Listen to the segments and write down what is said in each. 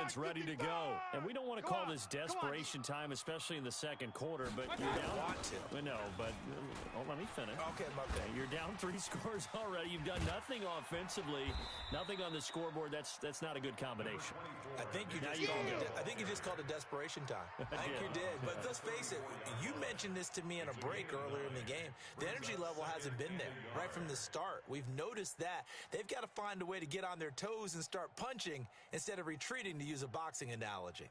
offense ready to go. And we don't want to call this desperation time, especially in the second quarter, but you're down. Want to. No, but let me finish. Okay, my bad. You're down 3 scores already. You've done nothing offensively, nothing on the scoreboard. That's not a good combination. I think you just called it desperation time. I think you did. But let's face it, you mentioned this to me in a break earlier in the game. The energy level hasn't been there right from the start. We've noticed that. They've got to find a way to get on their toes and start punching instead of retreating, to use a boxing analogy.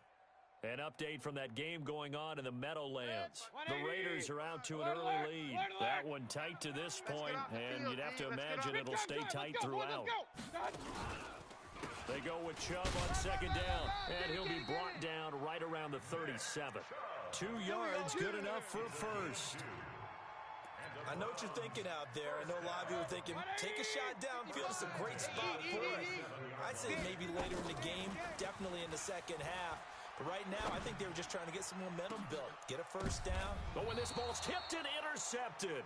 An update from that game going on in the Meadowlands. The Raiders are out to an early lead. That one tight to this point, and you'd have to imagine it'll stay tight throughout. They go with Chubb on second down, and he'll be brought down right around the 37. 2 yards, good enough for a first. I know what you're thinking out there. I know a lot of you are thinking, take a shot downfield. It's a great spot for it. I'd say maybe later in the game, definitely in the second half. But right now, I think they were just trying to get some momentum built, get a first down. But when this ball's tipped and intercepted.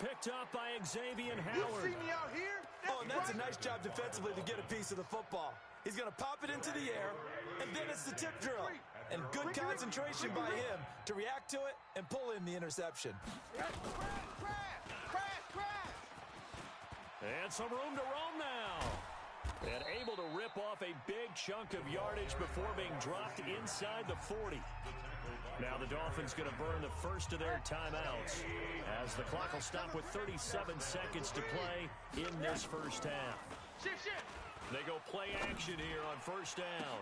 Picked up by Xavier Howard. You see me out here? And that's a nice job defensively to get a piece of the football. He's going to pop it into the air, and then it's the tip drill. And good concentration by him to react to it and pull in the interception. And some room to roam now. And able to rip off a big chunk of yardage before being dropped inside the 40. Now the Dolphins going to burn the first of their timeouts as the clock will stop with 37 seconds to play in this first half. They go play action here on first down.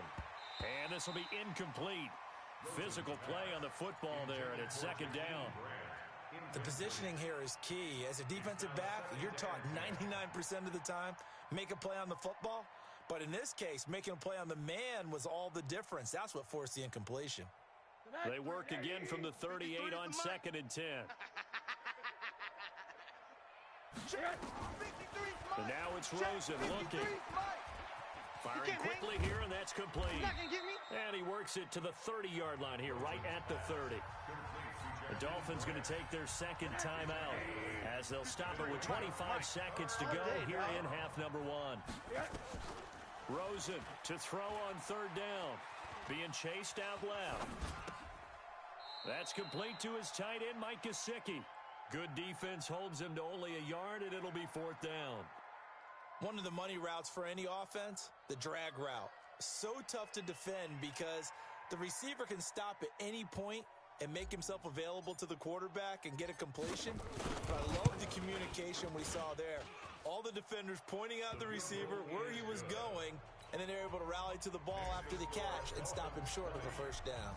And this will be incomplete. Physical play on the football there, and it's second down. The positioning here is key. As a defensive back, you're taught 99% of the time, make a play on the football. But in this case, making a play on the man was all the difference. That's what forced the incompletion. They work again from the 38 on 2nd and 10. And now it's Rosen looking. Firing quickly here, and that's complete. And he works it to the 30-yard line here, right at the 30. The Dolphins going to take their second timeout as they'll stop it with 25 seconds to go here in half number 1. Rosen to throw on third down. Being chased out left. That's complete to his tight end, Mike Gesicki. Good defense holds him to only a yard, and it'll be 4th down. One of the money routes for any offense, the drag route. So tough to defend because the receiver can stop at any point and make himself available to the quarterback and get a completion. But I love the communication we saw there. All the defenders pointing out the receiver, where he was going, and then they're able to rally to the ball after the catch and stop him short of the first down.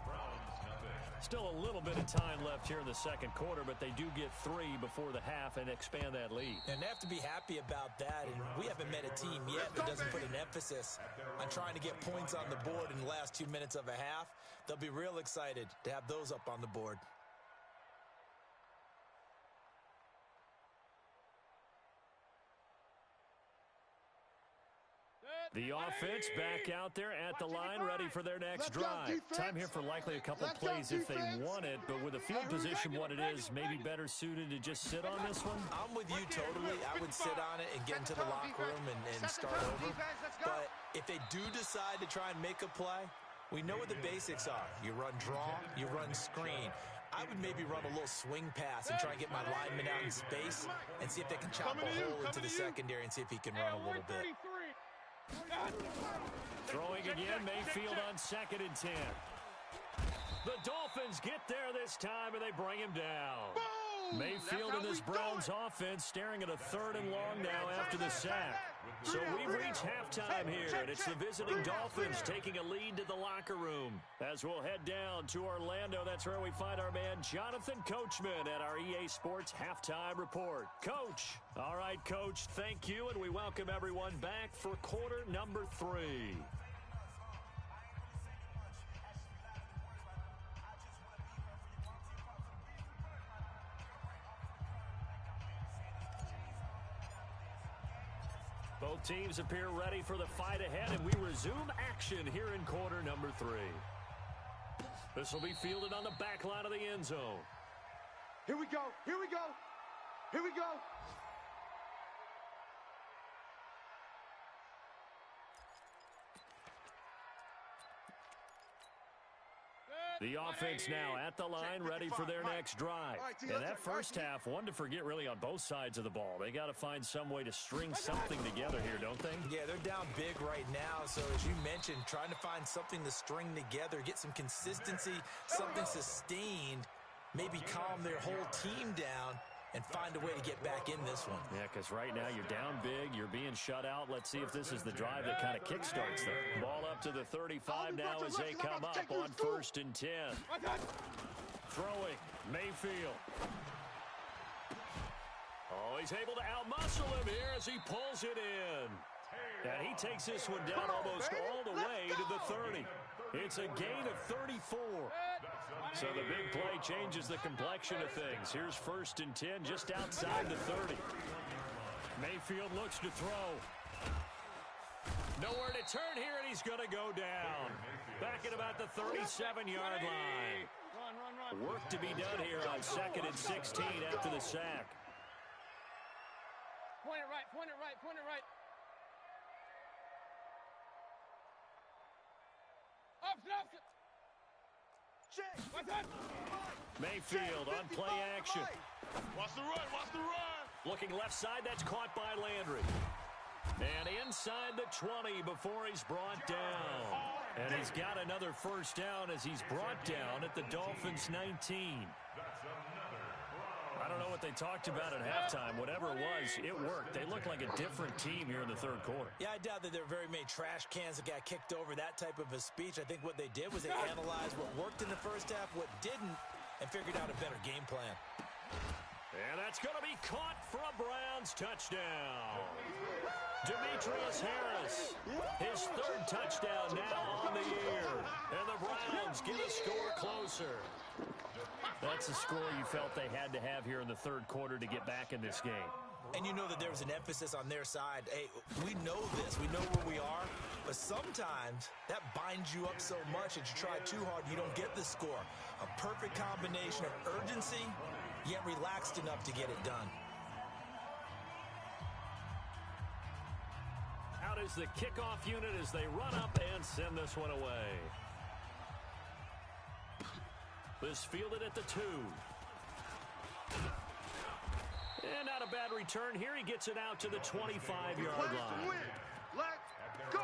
Still a little bit of time left here in the second quarter, but they do get 3 before the half and expand that lead. And they have to be happy about that. And we haven't met a team yet that doesn't put an emphasis on trying to get points on the board in the last 2 minutes of a half. They'll be real excited to have those up on the board. The offense back out there at the line, ready for their next drive. Time here for likely a couple plays if they want it, but with the field position what it is, maybe better suited to just sit on this one? I'm with you totally. I would sit on it and get into the locker room and start over. But if they do decide to try and make a play, we know what the basics are. You run draw, you run screen. I would maybe run a little swing pass and try and get my lineman out in space and see if they can chop a hole into the secondary and see if he can run a little bit. Throwing again, Mayfield on 2nd and 10. The Dolphins get there this time, and they bring him down. Mayfield and this Browns offense staring at a 3rd and long now after the sack. So we've reached halftime here, and it's the visiting Dolphins taking a lead to the locker room. As we'll head down to Orlando, that's where we find our man Jonathan Coachman at our EA Sports Halftime Report. Coach. All right, Coach, thank you, and we welcome everyone back for quarter number 3. Both teams appear ready for the fight ahead, and we resume action here in quarter number 3. This will be fielded on the back line of the end zone. Here we go. Here we go. Here we go. The offense now at the line, ready for their next drive. And that first half, one to forget really on both sides of the ball. They got to find some way to string something together here, don't they? Yeah, they're down big right now. So as you mentioned, trying to find something to string together, get some consistency, something sustained, maybe calm their whole team down and find a way to get back in this one. Yeah, because right now you're down big, you're being shut out. Let's see if this is the drive that kind of kickstarts them. Ball up to the 35 now as they come up on 1st and 10. Throwing, Mayfield. Oh, he's able to outmuscle him here as he pulls it in. And he takes this one down almost all the way to the 30. It's a gain of 34. So the big play changes the complexion of things. Here's 1st and 10 just outside the 30. Mayfield looks to throw. Nowhere to turn here, and he's going to go down. Back at about the 37-yard line. Work to be done here on 2nd and 16 after the sack. Point it right, point it right, point it right. Opposite. Mayfield on play action. Watch the run, watch the run. Looking left side, that's caught by Landry. And inside the 20 before he's brought down. And he's got another first down as he's brought down at the Dolphins' 19. I don't know what they talked about at halftime. Whatever it was, it worked. They look like a different team here in the third quarter. Yeah, I doubt that there are very many trash cans that got kicked over, that type of a speech. I think what they did was they analyzed what worked in the first half, what didn't, and figured out a better game plan. And that's going to be caught for a Browns touchdown. Demetrius Harris, his 3rd touchdown now on the year. And the Browns get a score closer. That's a score you felt they had to have here in the third quarter to get back in this game. And you know that there was an emphasis on their side. Hey, we know this. We know where we are. But sometimes that binds you up so much that you try too hard, you don't get the score. A perfect combination of urgency, yet relaxed enough to get it done. Out is the kickoff unit as they run up and send this one away. This fielded at the 2. And not a bad return here. He gets it out to the 25-yard line. Let's go.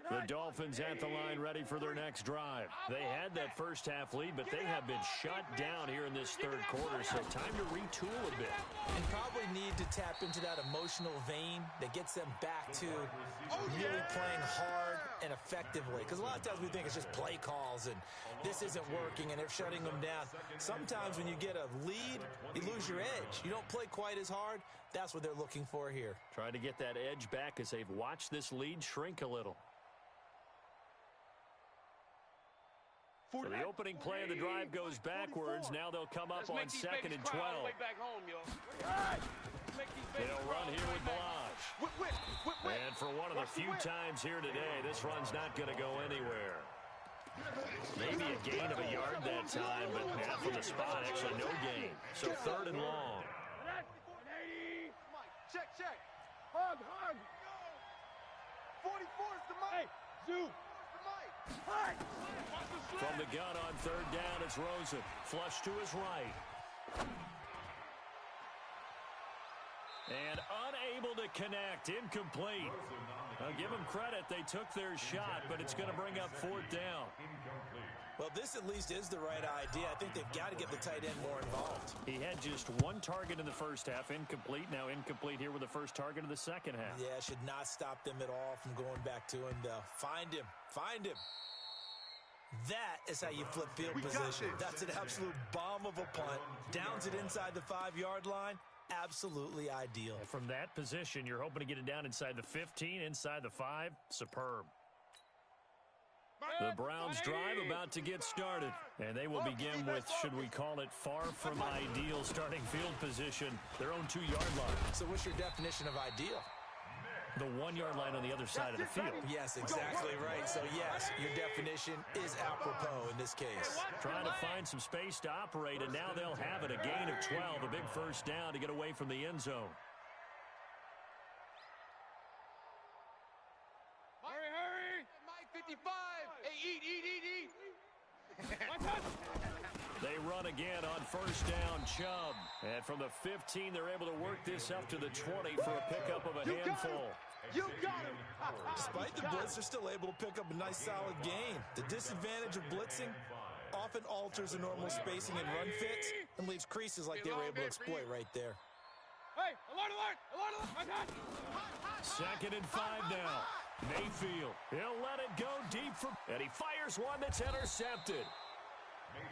The Dolphins at the line ready for their next drive. They had that first half lead, but they have been shut down here in this third quarter, so time to retool a bit. And probably need to tap into that emotional vein that gets them back to really playing hard and effectively. Because a lot of times we think it's just play calls and this isn't working and they're shutting them down. Sometimes when you get a lead, you lose your edge. You don't play quite as hard. That's what they're looking for here. Trying to get that edge back as they've watched this lead shrink a little. So the opening play of the drive goes backwards. Now they'll come up on 2nd and 12. They'll run here with Balaj. And for one of the few times here today, this run's not going to go anywhere. Maybe a gain of a yard that time, but not from the spot. Actually, no gain. So 3rd and long. Check. Hug. 44 is the mic. Hey, Zoo. From the gun on 3rd down, it's Rosen. Flush to his right. And unable to connect. Incomplete. I'll give them credit. They took their shot, but it's going to bring up 4th down. Well, this at least is the right idea. I think they've got to get the tight end more involved. He had just 1 target in the first half. Incomplete. Now incomplete here with the first target of the second half. Yeah, should not stop them at all from going back to him, though. Find him. That is how you flip field position. That's an absolute bomb of a punt. Downs it inside the 5-yard line. Absolutely ideal. And from that position, you're hoping to get it down inside the 15, inside the 5. Superb. The Browns drive about to get started. And they will begin with, should we call it, far from ideal starting field position, their own 2-yard line. So what's your definition of ideal? the 1-yard line on the other side of the field. Yes, exactly right. So, yes, your definition is apropos in this case. Trying to find some space to operate, and now they'll have it. A gain of 12, a big first down to get away from the end zone. Hurry! Mike 55! Hey, eat! They run again on first down, Chubb. And from the 15, they're able to work this up to the 20 for a pickup of a handful. You got him! Despite the blitz, they're still able to pick up a nice, solid gain. The disadvantage of blitzing often alters the normal spacing and run fits and leaves creases like they were able to exploit right there. Hey, alert! 2nd and 5 now. Mayfield, he'll let it go deep for, and he fires one that's intercepted.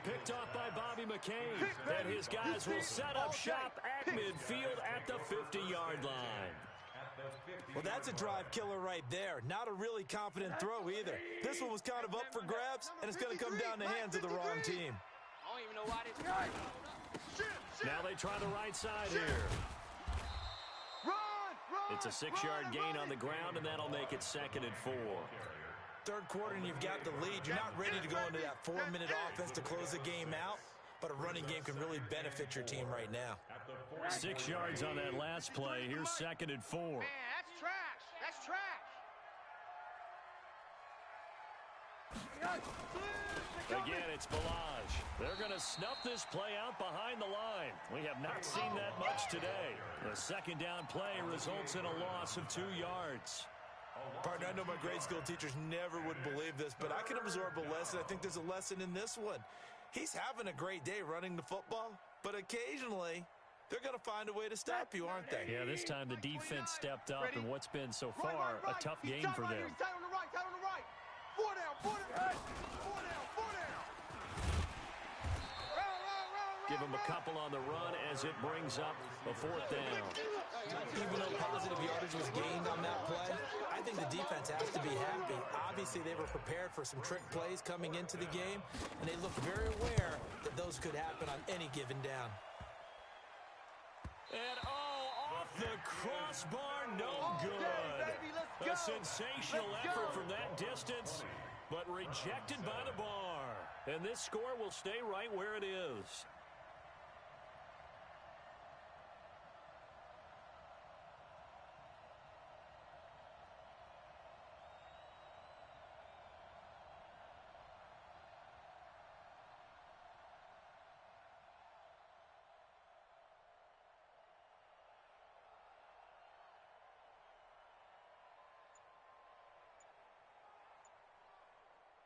Picked off by Bobby McCain. And his guys will set up shop at midfield at the 50-yard line. Well, that's a drive killer right there. Not a really confident throw either. This one was kind of up for grabs, and it's going to come down the hands of the wrong team. I don't even know why this. Now they try the right side here. It's a 6-yard gain on the ground, and that'll make it 2nd and 4. Third quarter, and you've got the lead. You're not ready to go into that 4-minute offense to close the game out, but a running game can really benefit your team right now. 6 yards on that last play. Here's 2nd and 4. Man, that's trash. That's trash. Again, it's Balaj. They're going to snuff this play out behind the line. We have not seen that much today. The 2nd down play results in a loss of 2 yards. Partner, I know my grade school teachers never would believe this, but I can absorb a lesson. I think there's a lesson in this one. He's having a great day running the football, but occasionally they're going to find a way to stop you, aren't they? Yeah, this time the defense stepped up in what's been so far a tough game for them. Tight on the right. 4 down. Give him a couple on the run as it brings up a 4th down. Even though positive yardage was gained on that play, I think the defense has to be happy. Obviously, they were prepared for some trick plays coming into the game, and they looked very aware that those could happen on any given down. And, off the crossbar, no good. A sensational effort from that distance, but rejected by the bar. And this score will stay right where it is.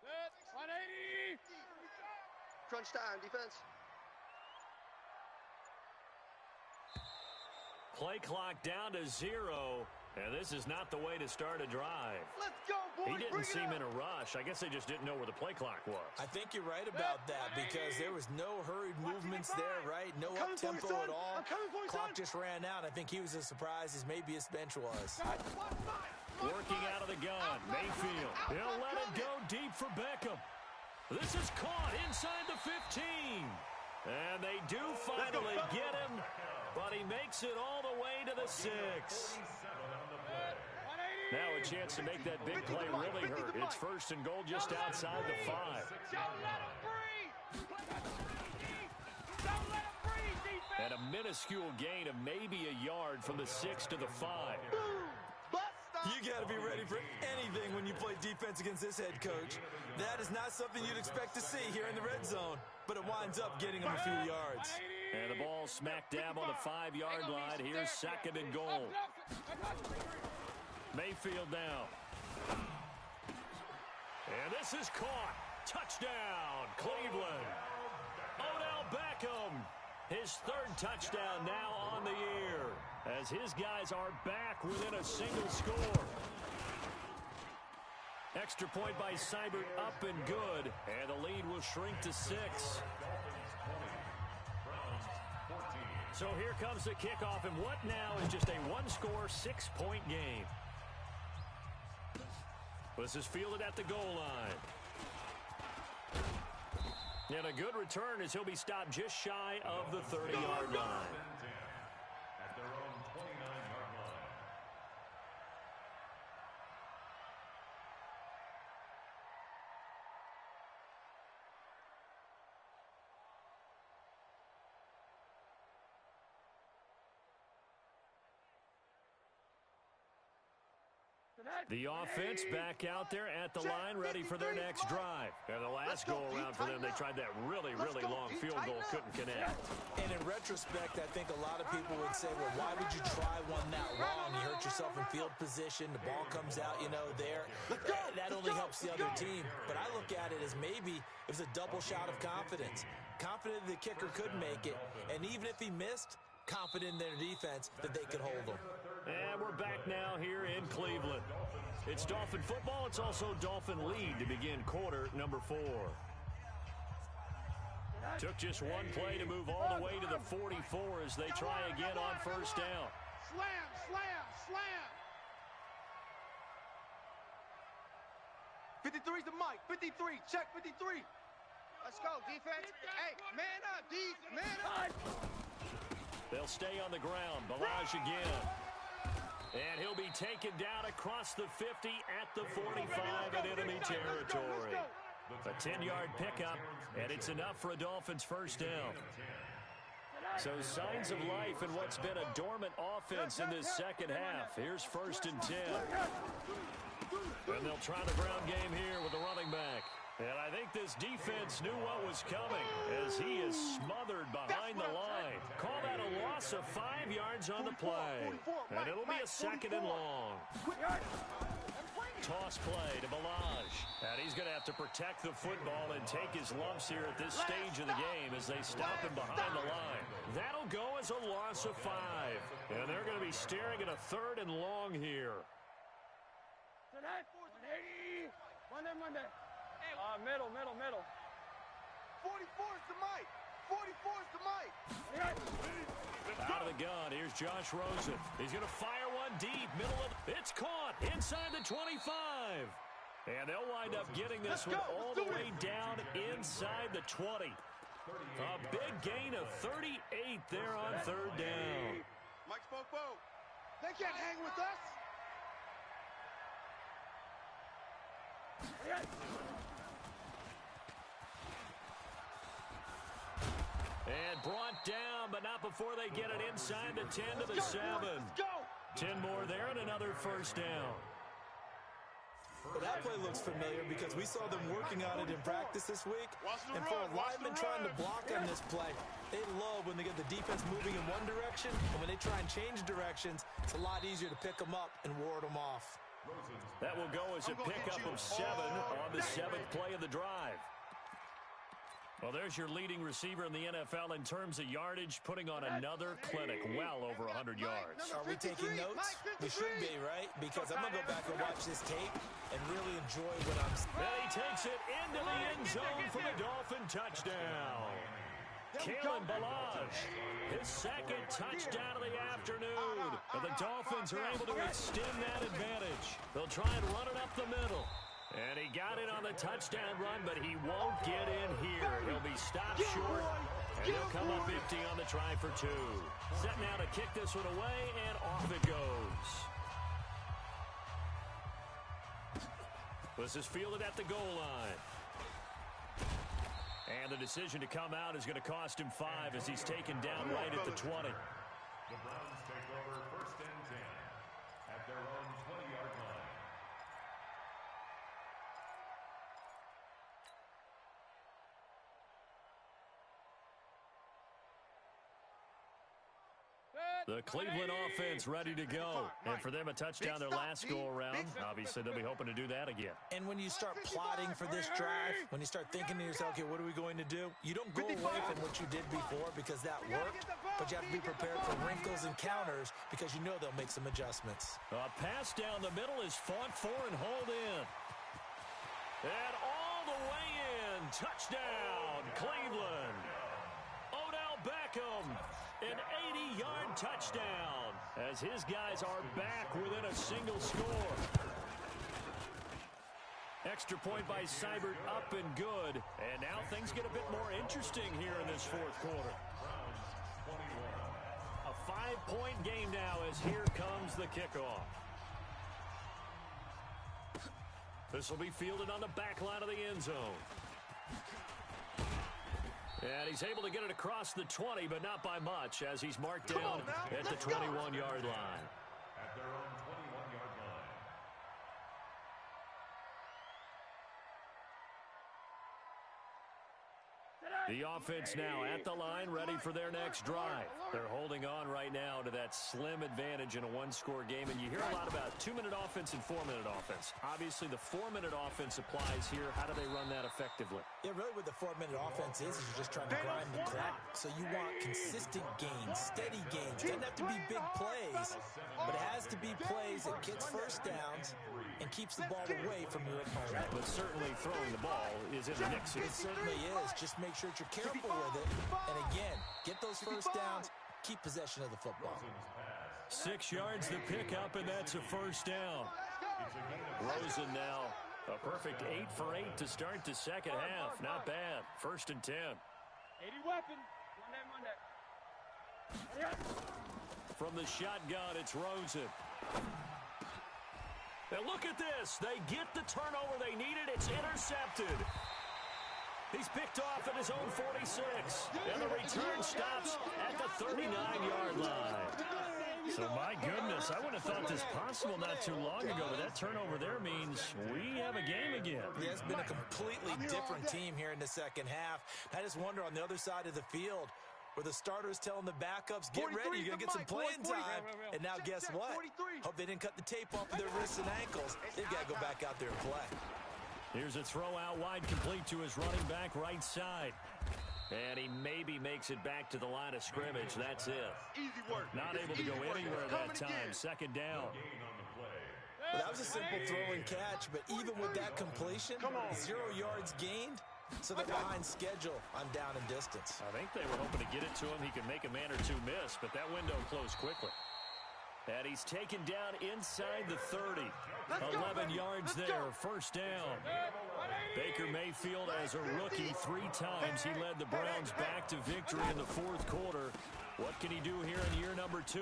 Set. 180. Crunch time, defense. Play clock down to 0, and this is not the way to start a drive. Let's go, boys. He didn't seem in a rush. I guess they just didn't know where the play clock was. I think you're right about that because there was no hurried movements there, right? No up-tempo at all. Clock just ran out. I think he was as surprised as maybe his bench was. Working out of the gun, Mayfield. He'll let it go deep for Beckham. This is caught inside the 15. And they do finally get him, but he makes it all the way to the 6. Now a chance to make that big play really hurt. It's 1st and goal just outside the 5. Don't let him breathe. Don't let him breathe, defense. And a minuscule gain of maybe a yard from the 6 to the 5. You got to be ready for anything when you play defense against this head coach. That is not something you'd expect to see here in the red zone, but it winds up getting him a few yards. And the ball smack dab on the 5-yard line. Here's 2nd and goal. Mayfield down. And this is caught. Touchdown, Cleveland. Odell Beckham. His 3rd touchdown now on the year, as his guys are back within a single score. Extra point by Seibert up and good, and the lead will shrink to 6. So here comes the kickoff, and what now is just a 1-score, 6-point game. This is fielded at the goal line. And a good return as he'll be stopped just shy of the 30-yard line. The offense back out there at the line, ready for their next drive. And the last go-around for them, they tried that really long field goal, couldn't connect. And in retrospect, I think a lot of people would say, well, why would you try one that long? You hurt yourself in field position. The ball comes out, there. That only helps the other team. But I look at it as maybe it was a double shot of confidence. Confident the kicker could make it. And even if he missed, confident in their defense that they could hold him. And we're back now here in Cleveland. It's Dolphin football. It's also Dolphin lead to begin quarter number 4. Took just one play to move all the way to the 44 as they try again on first down. Slam, slam, slam. 53's the mic. 53. Check 53. Let's go, defense. Hey, man up, D. Man up. They'll stay on the ground. Balaj again. And he'll be taken down across the 50 at the 45 in enemy territory. A 10-yard pickup, and it's enough for a Dolphins first down. So signs of life in what's been a dormant offense in this second half. Here's 1st and 10. And they'll try the ground game here with the running back. And I think this defense knew what was coming as he is smothered behind the line. Call that a loss of 5 yards on the play. And it'll be a 2nd and long. Toss play to Balaj. And he's going to have to protect the football and take his lumps here at this stage of the game as they stop him behind the line. That'll go as a loss of 5. And they're going to be staring at a 3rd and long here. Middle. 44's the mic. 44's the mic. Out of the gun, here's Josh Rosen. He's going to fire one deep, middle of... It's caught inside the 25. And they'll wind up getting this one all the way down inside the 20. A big gain of 38 there on 3rd down. Mike Spoke. They can't hang with us. And brought down, but not before they get it inside the 10 to the 7. 10 more there and another first down. Well, that play looks familiar because we saw them working on it in practice this week. And for a lineman trying to block on this play, they love when they get the defense moving in one direction. And when they try and change directions, it's a lot easier to pick them up and ward them off. That will go as a pickup of 7 on the 7th play of the drive. Well, there's your leading receiver in the NFL in terms of yardage, putting on another clinic, well over 100 yards. Are we taking notes? We should be, right? Because I'm going to go back and watch this tape and really enjoy what I'm seeing. And he takes it into the end zone for the Dolphin touchdown. Kalen Balaj, his 2nd touchdown of the afternoon. And the Dolphins are able to extend that advantage. They'll try and run it up the middle. And he got it on the touchdown run, but he won't get in here. He'll be stopped short, and he'll come up empty on the try for 2. Set now to kick this one away, and off it goes. This is fielded at the goal line. And the decision to come out is going to cost him 5 as he's taken down right at the 20. The Browns take over 1st and 10 at their own 20-yard line. The Cleveland offense ready to go. And for them, a touchdown their last go-around. Obviously, they'll be hoping to do that again. And when you start plotting for this drive, when you start thinking to yourself, okay, what are we going to do? You don't go away from what you did before because that worked, but you have to be prepared for wrinkles and counters because you know they'll make some adjustments. A pass down the middle is fought for and hauled in. And all the way in. Touchdown, Cleveland. Odell Beckham. An 80-yard touchdown as his guys are back within a single score. Extra point by Seibert up and good. And now things get a bit more interesting here in this 4th quarter. A 5-point game now as here comes the kickoff. This will be fielded on the back line of the end zone. And he's able to get it across the 20, but not by much, as he's marked down at the 21-yard line. At their own 21-yard line. The offense now at the line, ready for their next drive. They're holding on right now to that slim advantage in a one-score game, and you hear a lot about 2-minute offense and 4-minute offense. Obviously, the 4-minute offense applies here. How do they run that effectively? Yeah, really what the 4-minute offense is you're just trying to grind the clock. So you want consistent gains, steady gains. Doesn't have to be big plays, but it has to be plays that gets first downs and keeps the ball away from your opponent. But certainly throwing the ball is in the mix here. It certainly is. Just make sure that you're careful with it. And again, get those first downs, keep possession of the football. 6 yards the pickup, and that's a first down. Rosen now a perfect 8 for 8 to start the second half. Not bad. 1st and 10. 80 weapons. Run that. From the shotgun, it's Rosen. And look at this. They get the turnover they needed. It's intercepted. He's picked off at his own 46. And the return stops at the 39-yard line. So, my goodness, I would have thought this possible not too long ago, but that turnover there means we have a game again. Yeah, it's been a completely different team here in the second half. I just wonder on the other side of the field, where the starters telling the backups, get ready, you're going to get some playing time. And now guess what? Hope they didn't cut the tape off of their wrists and ankles. They've got to go back out there and play. Here's a throw out wide, complete to his running back right side. And he maybe makes it back to the line of scrimmage. That's it. Easy work. Not able to go anywhere that time. Second down. Well, that was a simple throw and catch, but even with that completion, 0 yards gained. So they're behind schedule on down and distance. I think they were hoping to get it to him. He could make a man or two miss, but that window closed quickly. And he's taken down inside the 30. 11 yards there, first down. Baker Mayfield, as a rookie, 3 times he led the Browns back to victory in the fourth quarter. What can he do here in year number 2?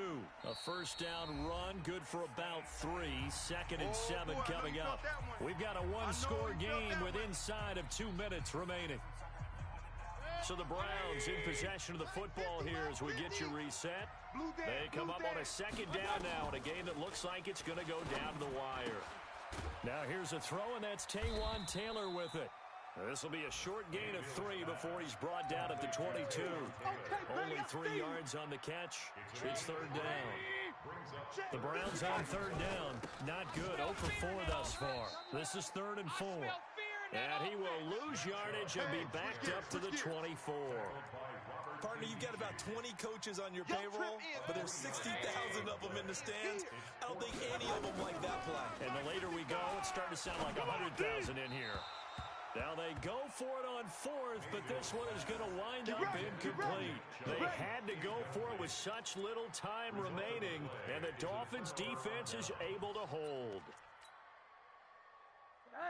A first down run, good for about 3. 2nd and 7 coming up. We've got a one-score game with inside of 2 minutes remaining. So the Browns in possession of the football here as we get you reset. They come up on a second down now in a game that looks like it's going to go down to the wire. Now here's a throw, and that's Taywan Taylor with it. This will be a short gain of 3 before he's brought down at the 22. Only 3 yards on the catch. It's third down. The Browns on third down. Not good. 0 for 4 thus far. This is 3rd and 4. And he will lose yardage and be backed up to the 24. Partner, you've got about 20 coaches on your payroll, but there's 60,000 of them in the stands. I don't think any of them like that play. And the later we go, it's starting to sound like 100,000 in here. Now they go for it on 4th, but this one is going to wind up incomplete. They had to go for it with such little time remaining, and the Dolphins' defense is able to hold.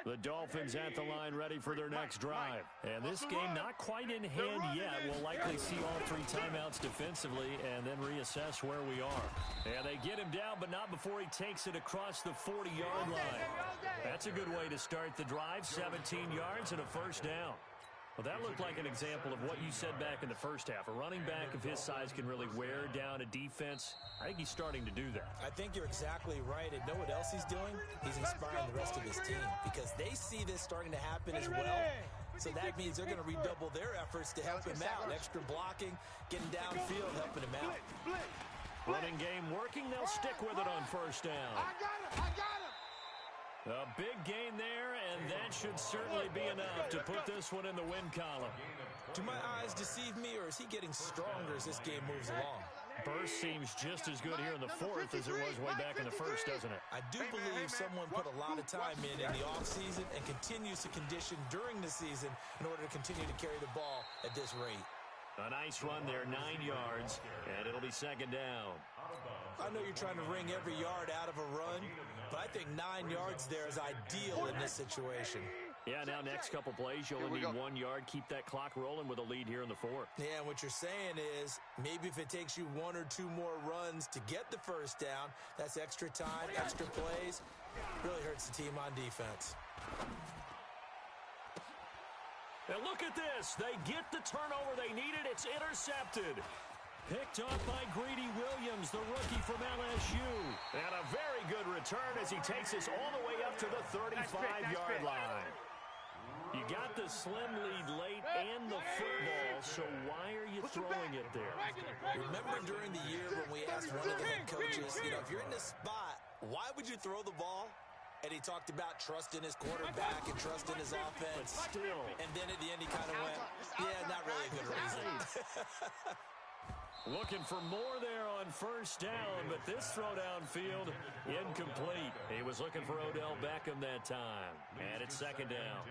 The Dolphins at the line ready for their next drive. And this game not quite in hand yet. We'll likely see all 3 timeouts defensively and then reassess where we are. And they get him down, but not before he takes it across the 40-yard line. That's a good way to start the drive. 17 yards and a first down. Well, that looked like an example of what you said back in the first half. A running back of his size can really wear down a defense. I think he's starting to do that. I think you're exactly right. And know what else he's doing? He's inspiring the rest of his team because they see this starting to happen as well. So that means they're going to redouble their efforts to help him out. Extra blocking, getting downfield, helping him out. Running game working. They'll stick with it on first down. I got him. A big gain there, and that should certainly be enough to put this one in the win column. Do my eyes deceive me, or is he getting stronger as this game moves along? Burst seems just as good here in the 4th as it was way back in the 1st, doesn't it? I do believe someone put a lot of time in the offseason and continues to condition during the season in order to continue to carry the ball at this rate. A nice run there, 9 yards, and it'll be second down. I know you're trying to wring every yard out of a run, but I think 9 yards there is ideal in this situation. Yeah, now next couple plays, you only need 1 yard. Keep that clock rolling with a lead here in the 4th. Yeah, and what you're saying is maybe if it takes you 1 or 2 more runs to get the first down, that's extra time, extra plays. Really hurts the team on defense. And look at this. They get the turnover they needed. It's intercepted. Picked off by Greedy Williams, the rookie from LSU. And a very good return as he takes us all the way up to the 35-yard line. You got the slim lead late and the football, so why are you throwing it there? Remember during the year when we asked one of the head coaches, if you're in this spot, why would you throw the ball? And he talked about trust in his quarterback and trust in his offense. But still. And then at the end he kind of went, yeah, not really a good reason. Looking for more there on first down, but this throw downfield, incomplete. He was looking for Odell Beckham that time. And it's second down.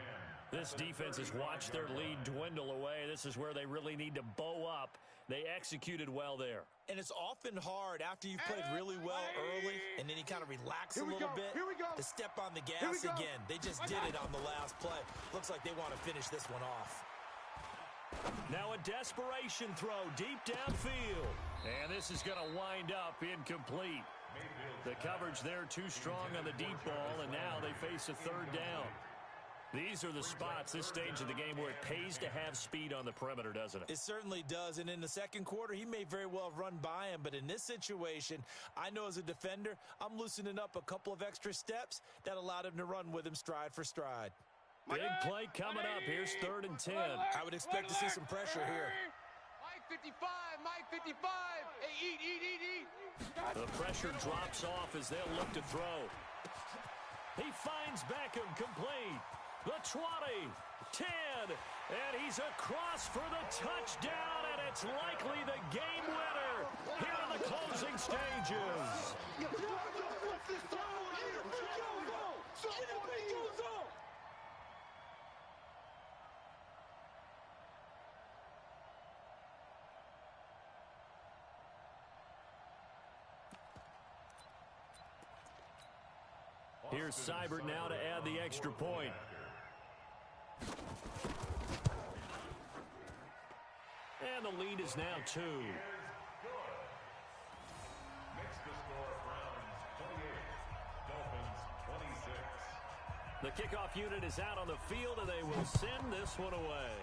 This defense has watched their lead dwindle away. This is where they really need to bow up. They executed well there. And it's often hard after you've played really well early and then you kind of relax a little bit to step on the gas again. They just did it on the last play. Looks like they want to finish this one off. Now a desperation throw deep downfield. And this is going to wind up incomplete. The coverage there too strong on the deep ball, and now they face a third down. These are the spots, this stage of the game, where it pays to have speed on the perimeter, doesn't it? It certainly does, and in the second quarter, he may very well have run by him, but in this situation, I know as a defender, I'm loosening up a couple of extra steps that allowed him to run with him stride for stride. Big play coming up. Here's 3rd and 10. I would expect to see some pressure here. Mike 55, Mike 55. Hey, eat. The pressure drops off as they'll look to throw. He finds Beckham complete. The 20, 10, and he's across for the touchdown, and it's likely the game winner here in the closing stages. Here's Seibert now to add the extra point. And the lead is now 2. Makes the score Browns 28, Dolphins 26. The kickoff unit is out on the field, and they will send this one away.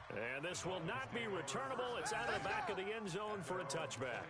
And this will not be returnable. It's out of the back of the end zone for a touchback.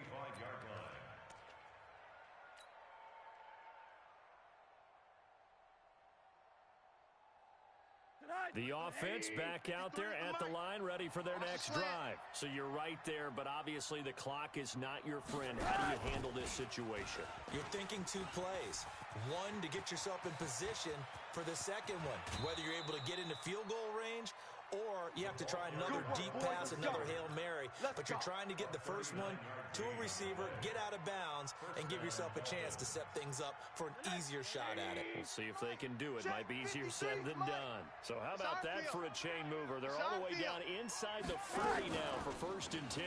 The offense back out there at the line, ready for their next drive. So you're right there, but obviously the clock is not your friend. How do you handle this situation? You're thinking 2 plays. One, to get yourself in position for the second one, whether you're able to get into field goal range or you have to try another deep pass, another Hail Mary, but you're trying to get the first one to a receiver, get out of bounds, and give yourself a chance to set things up for an easier shot at it. We'll see if they can do it. Might be easier said than done. So how about that for a chain mover? They're all the way down inside the 40 now for 1st and 10.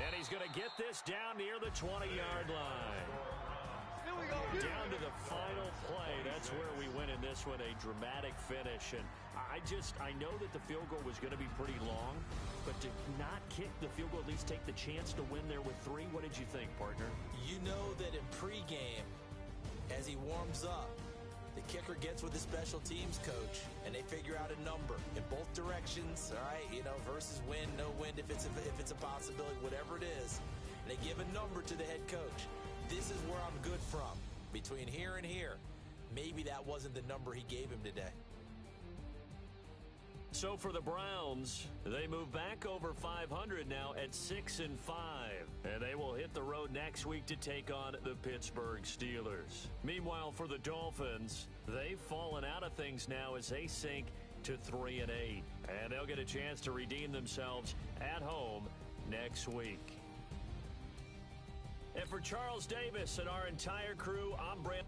And he's going to get this down near the 20-yard line. Down to the final play. That's where we win in this one, a dramatic finish. And I know that the field goal was going to be pretty long, but to not kick the field goal, at least take the chance to win there with 3, what did you think, partner? You know that in pregame, as he warms up, the kicker gets with the special teams coach, and they figure out a number in both directions, all right, versus win, no win, if it's a possibility, whatever it is. And they give a number to the head coach. This is where I'm good from. Between here and here, maybe that wasn't the number he gave him today. So for the Browns, they move back over 500 now at 6-5. And they will hit the road next week to take on the Pittsburgh Steelers. Meanwhile, for the Dolphins, they've fallen out of things now as they sink to 3-8. And they'll get a chance to redeem themselves at home next week. And for Charles Davis and our entire crew, I'm Brent.